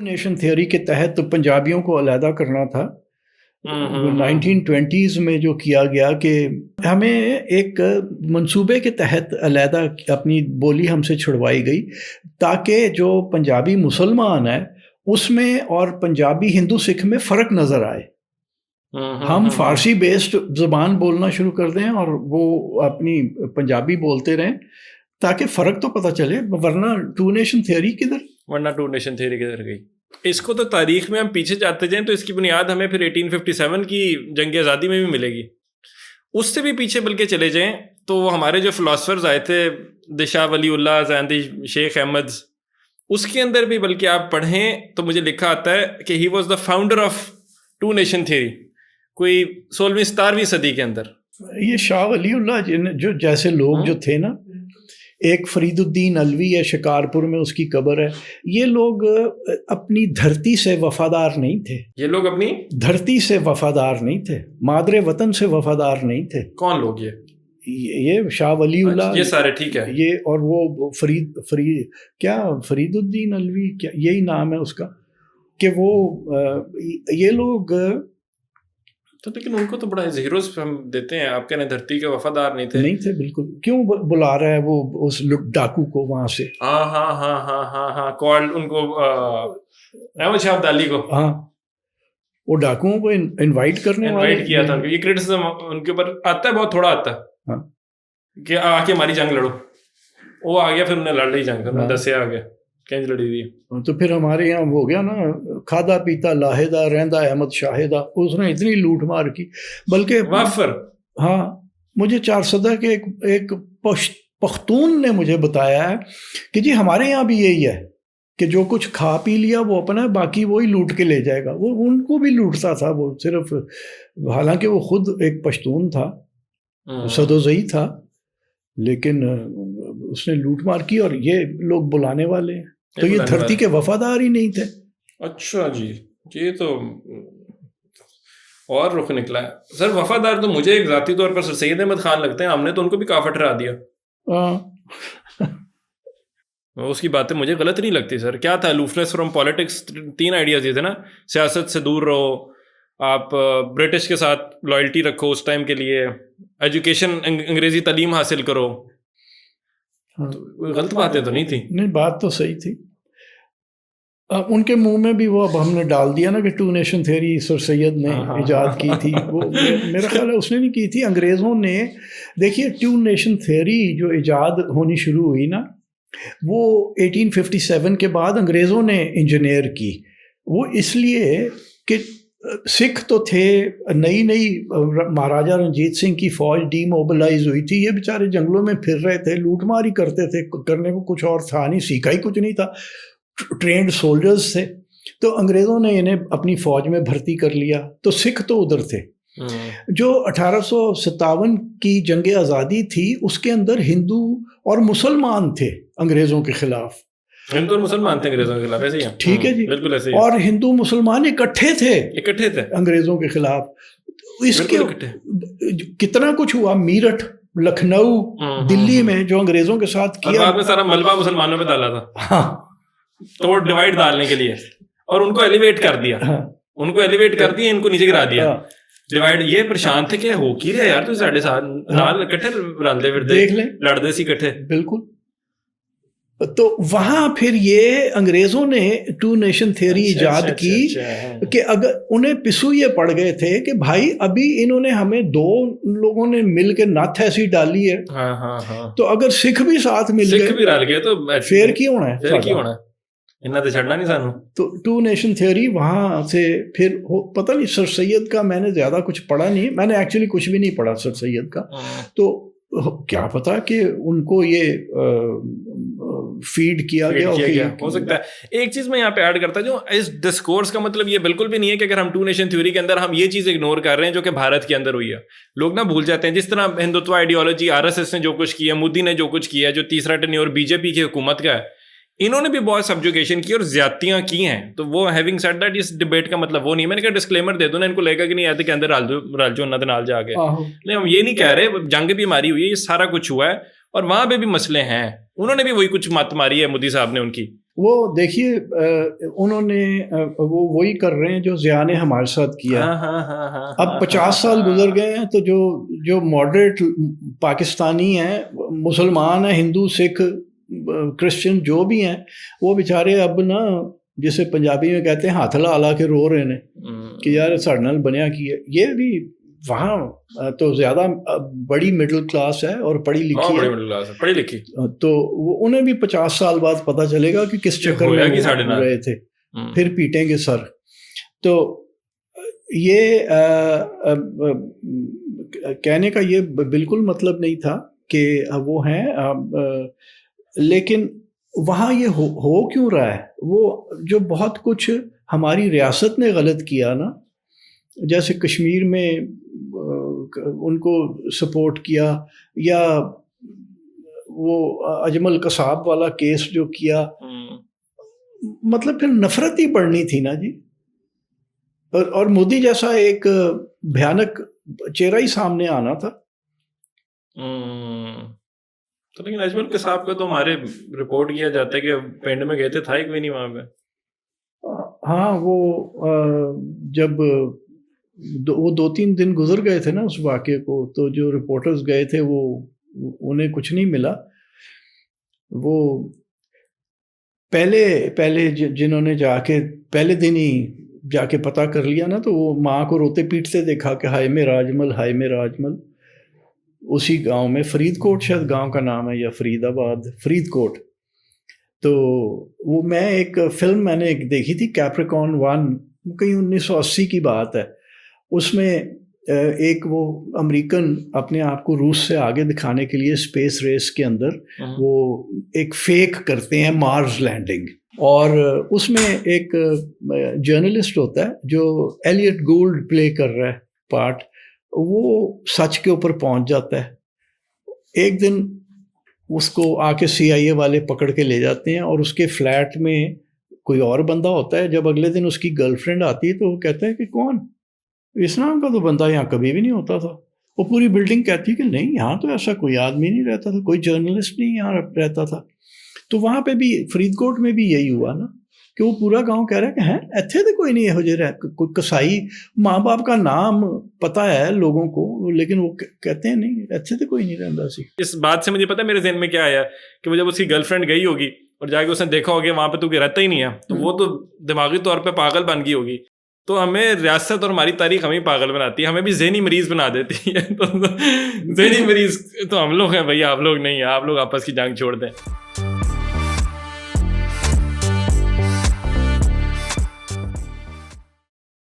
Nation theory کے تحت تو پنجابیوں کو علیحدہ کرنا تھا. 1920s میں جو کیا گیا کہ ہمیں ایک منصوبے کے تحت علیحدہ اپنی بولی ہم سے چھڑوائی گئی تاکہ جو پنجابی مسلمان ہے اس میں اور پنجابی ہندو سکھ میں فرق نظر آئے. ہم فارسی بیسڈ زبان بولنا شروع کر دیں اور وہ اپنی پنجابی بولتے رہیں تاکہ فرق تو پتہ چلے, ورنہ ٹو نیشن تھیوری کدھر گئی. اس کو تو تاریخ میں ہم پیچھے جاتے جائیں تو اس کی بنیاد ہمیں پھر 1857 کی جنگ آزادی میں بھی ملے گی. اس سے بھی پیچھے بلکہ چلے جائیں تو وہ ہمارے جو فلاسفرز آئے تھے شاہ ولی اللہ زیندی, شیخ احمد, اس کے اندر بھی بلکہ آپ پڑھیں تو مجھے لکھا آتا ہے کہ he was the founder of two nation theory, کوئی 16ویں صدی کے اندر. یہ شاہ ولی اللہ جو جیسے لوگ جو تھے نا, ایک فرید الدین علوی ہے شکارپور میں, اس کی قبر ہے. یہ لوگ اپنی دھرتی سے وفادار نہیں تھے. یہ لوگ اپنی دھرتی سے وفادار نہیں تھے, مادر وطن سے وفادار نہیں تھے. کون لوگ یہ شاہ ولی اللہ, یہ سارے ٹھیک ہے, یہ اور وہ فرید الدین علوی, کیا یہی نام ہے اس کا, کہ وہ یہ لوگ تو. لیکن ان کو تو بڑا ہیروز ہم دیتے ہیں, آپ کہنے دھرتی کے وفادار نہیں تھے بالکل. کیوں بلا رہا ہے وہ اس ڈاکو کو وہاں سے؟ ہاں کال ان کو احمد شاہ ابدالی کو, ہاں وہ ڈاکوؤں کو انوائٹ کیا تھا. یہ کرٹیسزم ان کے اوپر آتا ہے, بہت تھوڑا آتا ہے کہ آ کے ہماری جنگ لڑو. وہ آ گیا, پھر انہیں لڑ لی جنگ, 10 آ گیا کینج لڑی ہوئی. تو پھر ہمارے یہاں ہو گیا نا, کھادا پیتا لاہدہ رہندا احمد شاہدہ, اس نے اتنی لوٹ مار کی. بلکہ وافر, ہاں مجھے 400 کے ایک پختون نے مجھے بتایا ہے کہ جی ہمارے یہاں بھی یہی ہے کہ جو کچھ کھا پی لیا وہ اپنا, باقی وہی لوٹ کے لے جائے گا. وہ ان کو بھی لوٹتا تھا وہ صرف, حالانکہ وہ خود ایک پشتون تھا, سدوزئی تھا, لیکن اس نے لوٹ مار کی. اور یہ لوگ بلانے والے ہیں, تو یہ دھرتی کے وفادار ہی نہیں تھے. اچھا جی, یہ تو اور رخ نکلا ہے سر. وفادار تو مجھے ایک ذاتی طور پر سر سید احمد خان لگتے ہیں. ہم نے تو ان کو بھی کافر ٹھہرا دیا. اس کی باتیں مجھے غلط نہیں لگتی سر. کیا تھا الوفنس فرام پالیٹکس, 3 آئیڈیاز یہ تھے نا, سیاست سے دور رہو, آپ برٹش کے ساتھ لائلٹی رکھو اس ٹائم کے لیے, ایجوکیشن انگریزی تعلیم حاصل کرو. غلط باتیں تو نہیں تھی. نہیں, بات تو صحیح تھی. ان کے منہ میں بھی وہ اب ہم نے ڈال دیا نا کہ ٹو نیشن تھیوری سر سید نے ایجاد کی تھی. وہ میرا خیال ہے اس نے نہیں کی تھی, انگریزوں نے. دیکھیے ٹو نیشن تھیوری جو ایجاد ہونی شروع ہوئی نا, وہ 1857 کے بعد انگریزوں نے انجینئر کی. وہ اس لیے کہ سکھ تو تھے, نئی مہاراجہ رنجیت سنگھ کی فوج ڈی موبلائز ہوئی تھی. یہ بیچارے جنگلوں میں پھر رہے تھے, لوٹ مار ہی کرتے تھے, کرنے کو کچھ اور تھا نہیں, سیکھا ہی کچھ نہیں تھا, ٹرینڈ سولجرز تھے. تو انگریزوں نے انہیں اپنی فوج میں بھرتی کر لیا. تو سکھ تو ادھر تھے. جو 1857 کی جنگ آزادی تھی اس کے اندر ہندو اور مسلمان تھے انگریزوں کے خلاف. ہندو اور مسلمان تھے انگریزوں کے خلاف, ایسے ہی. ٹھیک ہے جی, بالکل ایسے ہی. اور ہندو مسلمان اکٹھے تھے انگریزوں کے خلاف. اس کے کتنا کچھ ہوا, میرٹھ, لکھنؤ, دلی میں جو انگریزوں کے ساتھ کیا. بعد میں سارا ملبہ مسلمانوں پہ ڈالا تھا. ہاں, تو ڈیوائڈ ڈالنے کے لیے, اور ان کو ایلیویٹ کر دیا. ان کو ایلیویٹ کر دیا, ان کو نیچے گرا دیا. ڈیوائڈ یہ پریشان تھے کہ ہو کی رہے یار, تو ساڑھے ساتھ نال اکٹھے رلتے پھرتے, لڑتے سی اکٹھے. بالکل. تو وہاں پھر یہ انگریزوں نے ٹو نیشن تھیوری ایجاد کی کہ اگر انہیں پسو یہ پڑ گئے تھے کہ بھائی ابھی انہوں نے ہمیں 2 لوگوں نے مل کے نت ایسی ڈالی ہے, تو اگر سکھ بھی ساتھ مل گئے تو فیر کی ہونا ہے, انہیں تو چھڑنا نہیں سانو. تو ٹو نیشن تھیوری وہاں سے پھر پتہ نہیں, سر سید کا میں نے زیادہ کچھ پڑھا نہیں, میں نے ایکچولی کچھ بھی نہیں پڑھا سر سید کا. تو کیا پتا کہ ان کو یہ فیڈ کیا گیا ہو سکتا ہے. ایک چیز میں یہاں پہ ایڈ کرتا جو اس ڈسکورس کا مطلب یہ بالکل بھی نہیں ہے کہ اگر ہم ٹو نیشن تھیوری کے اندر ہم یہ چیز اگنور کر رہے ہیں جو کہ بھارت کے اندر ہوئی ہے. لوگ نا بھول جاتے ہیں, جس طرح ہندوتوا آئیڈیالوجی, RSS نے جو کچھ کیا, مودی نے جو کچھ کیا, جو تیسرا ٹینیور BJP کی حکومت کا ہے, انہوں نے بھی بہت سبجوگیشن کی اور زیادتیاں کی ہیں. تو وہ ہیونگ سیڈ دیٹ, اس ڈبیٹ کا مطلب وہ نہیں. میں نے کہا ڈسکلیمر دے دو نا, ان کو لے گا کہ نہیں آتے کے اندر رل جو نہ نال جا کے. نہیں, ہم یہ نہیں کہہ رہے, جنگ بھی ہماری ہوئی ہے, یہ سارا کچھ ہوا ہے, اور وہاں پہ بھی مسئلے ہیں. انہوں نے بھی وہی کچھ مت ماری ہے مودی صاحب نے ان کی, وہ دیکھیے انہوں نے وہ وہی کر رہے ہیں جو ضیاء نے ہمارے ساتھ کیا. اب 50 سال گزر گئے ہیں تو جو ماڈریٹ پاکستانی ہیں، مسلمان ہیں، ہندو، سکھ، کرسچن جو بھی ہیں، وہ بیچارے اب نا جسے پنجابی میں کہتے ہیں ہاتھ لا کے رو رہے ہیں کہ یار ساڑے نال بنیا کی ہے. یہ بھی وہاں تو زیادہ بڑی مڈل کلاس ہے اور پڑھی لکھی، تو انہیں بھی 50 سال بعد پتہ چلے گا کہ کس چکر میں رہے تھے، پھر پیٹیں گے سر. تو یہ کہنے کا یہ بالکل مطلب نہیں تھا کہ وہ ہیں، لیکن وہاں یہ ہو کیوں رہا ہے؟ وہ جو بہت کچھ ہماری ریاست نے غلط کیا نا، جیسے کشمیر میں ان کو سپورٹ کیا، یا وہ اجمل قصاب والا کیس جو کیا، مطلب پھر نفرت ہی بڑھنی تھی نا جی. اور مودی جیسا ایک بھیانک چہرہ ہی سامنے آنا تھا. تو لیکن اجمل قصاب کا تو ہمارے رپورٹ کیا جاتا ہے کہ پنڈ میں گئے تھے، تھا ایک بھی نہیں وہاں پہ. ہاں، وہ جب وہ 2-3 دن گزر گئے تھے نا اس واقعے کو، تو جو رپورٹرز گئے تھے وہ انہیں کچھ نہیں ملا. وہ پہلے جنہوں نے جا کے پہلے دن ہی جا کے پتہ کر لیا نا، تو وہ ماں کو روتے پیٹتے دیکھا کہ ہائے میرا اجمل، ہائے میرا اجمل. اسی گاؤں میں فرید کوٹ شاید گاؤں کا نام ہے، یا فرید آباد، فرید کوٹ. تو وہ میں ایک فلم میں نے ایک دیکھی تھی کیپریکون 1، کہیں 1980 کی بات ہے. اس میں ایک وہ امریکن اپنے آپ کو روس سے آگے دکھانے کے لیے اسپیس ریس کے اندر وہ ایک فیک کرتے ہیں مارس لینڈنگ، اور اس میں ایک جرنلسٹ ہوتا ہے جو ایلیٹ گولڈ پلے کر رہا ہے پارٹ، وہ سچ کے اوپر پہنچ جاتا ہے. ایک دن اس کو آ کے CIA والے پکڑ کے لے جاتے ہیں، اور اس کے فلیٹ میں کوئی اور بندہ ہوتا ہے. جب اگلے دن اس کی گرل فرینڈ آتی ہے تو وہ کہتا ہے کہ کون؟ اس نام کا تو بندہ یہاں کبھی بھی نہیں ہوتا تھا. وہ پوری بلڈنگ کہتی ہے کہ نہیں، یہاں تو ایسا کوئی آدمی نہیں رہتا تھا، کوئی جرنلسٹ نہیں یہاں رہتا تھا. تو وہاں پہ بھی فرید کوٹ میں بھی یہی ہوا نا کہ وہ پورا گاؤں کہہ رہا ہے کہ ہیں ایتھے تو کوئی نہیں یہو جہے کوئی کسائی، ماں باپ کا نام پتہ ہے لوگوں کو، لیکن وہ کہتے ہیں نہیں ایتھے تو کوئی نہیں رہتا سی. اس بات سے مجھے پتا ہے میرے ذہن میں کیا آیا کہ وہ جب اس کی گرل فرینڈ گئی ہوگی اور جا کے اس نے دیکھا ہوگا وہاں پہ تو رہتا ہی نہیں ہے، تو وہ تو دماغی طور پہ پاگل بن گئی ہوگی. تو ہمیں ریاست اور ہماری تاریخ ہمیں پاگل بناتی ہے، ہمیں بھی ذہنی مریض بنا دیتی ہے. تو ذہنی مریض تو ہم لوگ ہیں بھائی، آپ لوگ نہیں ہیں. آپ لوگ آپس کی جنگ چھوڑ دیں.